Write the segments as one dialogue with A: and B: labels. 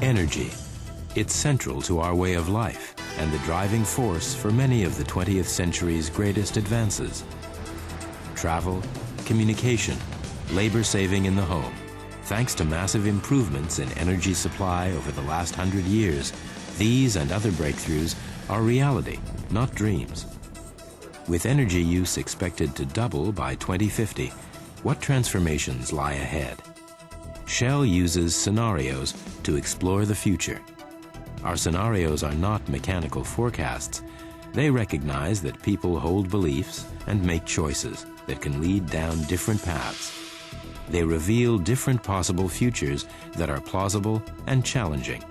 A: Energy. It's central to our way of life and the driving force for many of the 20th century's greatest advances. Travel, communication, labor saving in the home. Thanks to massive improvements in energy supply over the last 100 years, these and other breakthroughs are reality, not dreams. With energy use expected to double by 2050, what transformations lie ahead? Shell uses scenarios to explore the future. Our scenarios are not mechanical forecasts. They recognize that people hold beliefs and make choices that can lead down different paths. They reveal different possible futures that are plausible and challenging.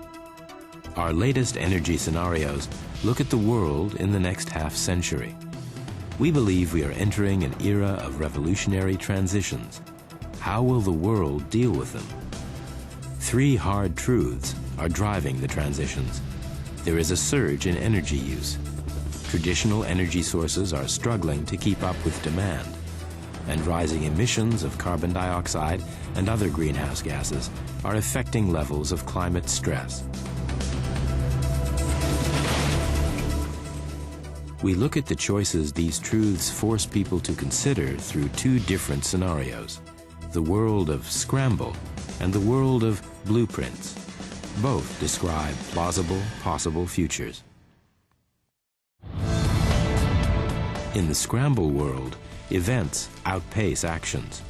A: Our latest energy scenarios look at the world in the next half-century. We believe we are entering an era of revolutionary transitions. How will the world deal with them? Three hard truths are driving the transitions. There is a surge in energy use. Traditional energy sources are struggling to keep up with demand, and rising emissions of carbon dioxide and other greenhouse gases are affecting levels of climate stress. We look at the choices these truths force people to consider through two different scenarios: the world of scramble and the world of blueprints. Both describe plausible, possible futures. In the scramble world, events outpace actions.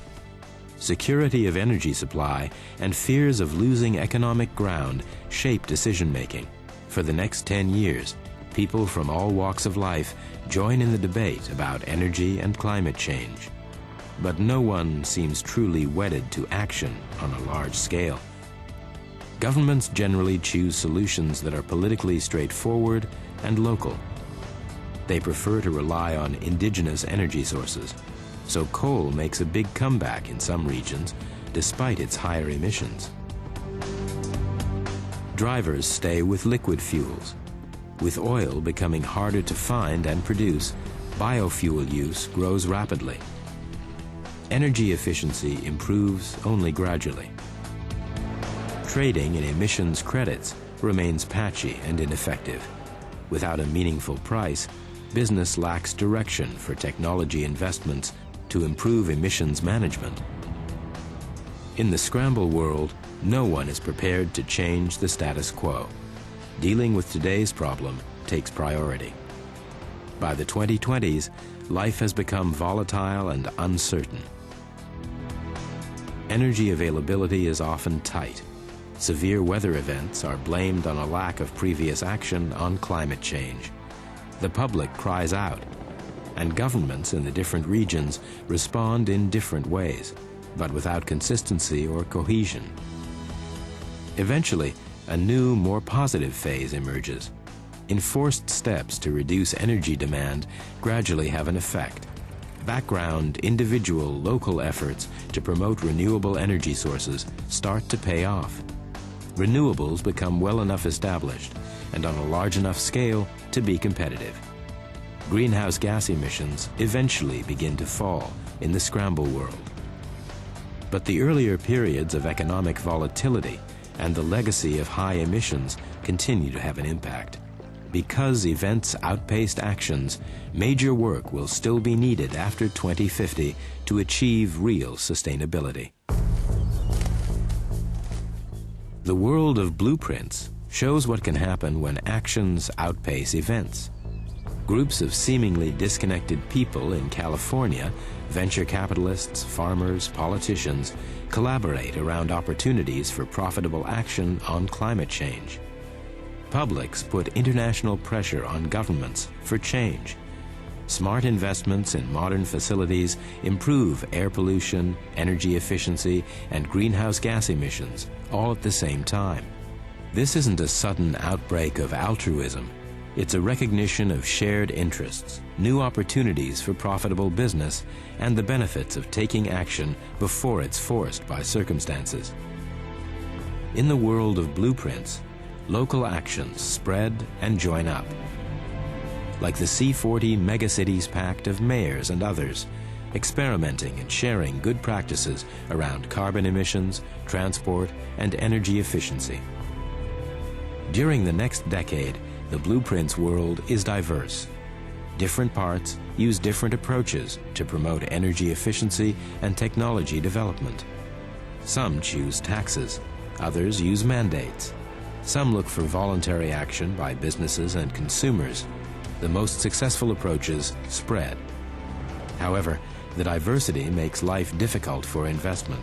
A: Security of energy supply and fears of losing economic ground shape decision-making. For the next 10 years, people from all walks of life join in the debate about energy and climate change. But no one seems truly wedded to action on a large scale. Governments generally choose solutions that are politically straightforward and local. They prefer to rely on indigenous energy sources, so coal makes a big comeback in some regions despite its higher emissions. Drivers stay with liquid fuels. With oil becoming harder to find and produce, biofuel use grows rapidly. Energy efficiency improves only gradually. Trading in emissions credits remains patchy and ineffective. Without a meaningful price, business lacks direction for technology investments to improve emissions management. In the scramble world, no one is prepared to change the status quo. Dealing with today's problem takes priority. By the 2020s, life has become volatile and uncertain. Energy availability is often tight. Severe weather events are blamed on a lack of previous action on climate change. The public cries out, and governments in the different regions respond in different ways, but without consistency or cohesion. Eventually, a new, more positive phase emerges. Enforced steps to reduce energy demand gradually have an effect. Background, individual, local efforts to promote renewable energy sources start to pay off. Renewables become well enough established and on a large enough scale to be competitive. Greenhouse gas emissions eventually begin to fall in the scramble world. But the earlier periods of economic volatility and the legacy of high emissions continue to have an impact. Because events outpaced actions, major work will still be needed after 2050 to achieve real sustainability. The world of blueprints shows what can happen when actions outpace events. Groups of seemingly disconnected people in California, venture capitalists, farmers, politicians, collaborate around opportunities for profitable action on climate change. Publics put international pressure on governments for change. Smart investments in modern facilities improve air pollution, energy efficiency, and greenhouse gas emissions, all at the same time. This isn't a sudden outbreak of altruism. It's a recognition of shared interests, new opportunities for profitable business, and the benefits of taking action before it's forced by circumstances. In the world of blueprints, local actions spread and join up. Like the C40 Megacities Pact of mayors and others, experimenting and sharing good practices around carbon emissions, transport, and energy efficiency. During the next decade, the blueprint's world is diverse. Different parts use different approaches to promote energy efficiency and technology development. Some choose taxes, others use mandates. Some look for voluntary action by businesses and consumers. The most successful approaches spread. However, the diversity makes life difficult for investment.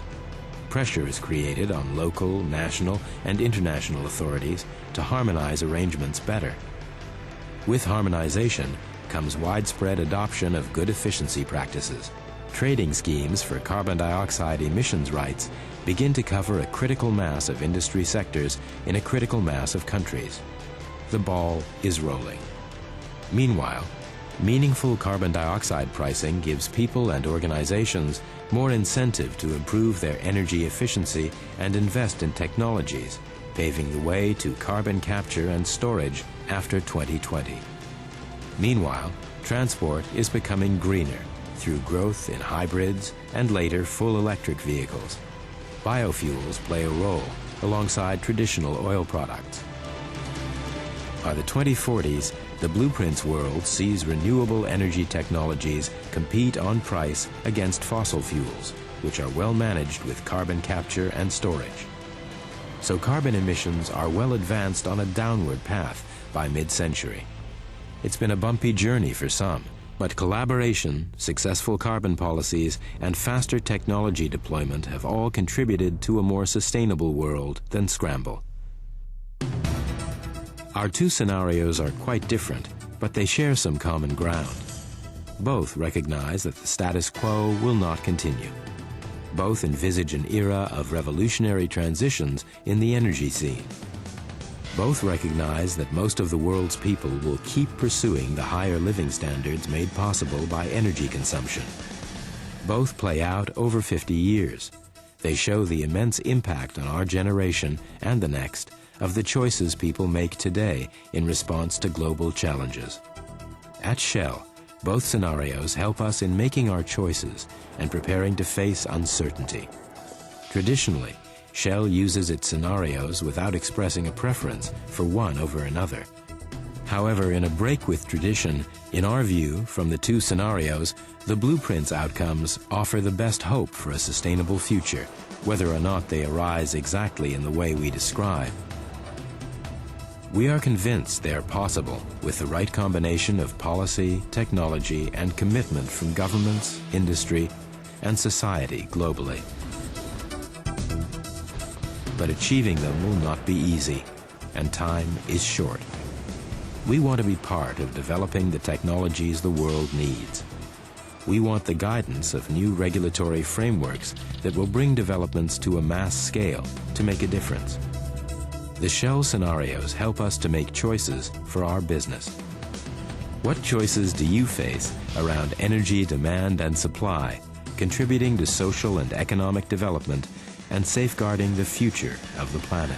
A: Pressure is created on local, national, and international authorities to harmonize arrangements better. With harmonization comes widespread adoption of good efficiency practices. Trading schemes for carbon dioxide emissions rights begin to cover a critical mass of industry sectors in a critical mass of countries. The ball is rolling. Meanwhile, meaningful carbon dioxide pricing gives people and organizations more incentive to improve their energy efficiency and invest in technologies, paving the way to carbon capture and storage after 2020. Meanwhile, transport is becoming greener through growth in hybrids and later full electric vehicles. Biofuels play a role alongside traditional oil products. By the 2040s, the blueprint's world sees renewable energy technologies compete on price against fossil fuels, which are well managed with carbon capture and storage. So carbon emissions are well advanced on a downward path by mid-century. It's been a bumpy journey for some, but collaboration, successful carbon policies, and faster technology deployment have all contributed to a more sustainable world than scramble. Our two scenarios are quite different, but they share some common ground. Both recognize that the status quo will not continue. Both envisage an era of revolutionary transitions in the energy scene. Both recognize that most of the world's people will keep pursuing the higher living standards made possible by energy consumption. Both play out over 50 years. They show the immense impact on our generation and the next of the choices people make today in response to global challenges. At Shell, both scenarios help us in making our choices and preparing to face uncertainty. Traditionally, Shell uses its scenarios without expressing a preference for one over another. However, in a break with tradition, in our view, from the two scenarios, the blueprint's outcomes offer the best hope for a sustainable future, whether or not they arise exactly in the way we describe. We are convinced they are possible with the right combination of policy, technology, and commitment from governments, industry, and society globally. But achieving them will not be easy, and time is short. We want to be part of developing the technologies the world needs. We want the guidance of new regulatory frameworks that will bring developments to a mass scale to make a difference. The Shell scenarios help us to make choices for our business. What choices do you face around energy demand and supply, contributing to social and economic development and safeguarding the future of the planet?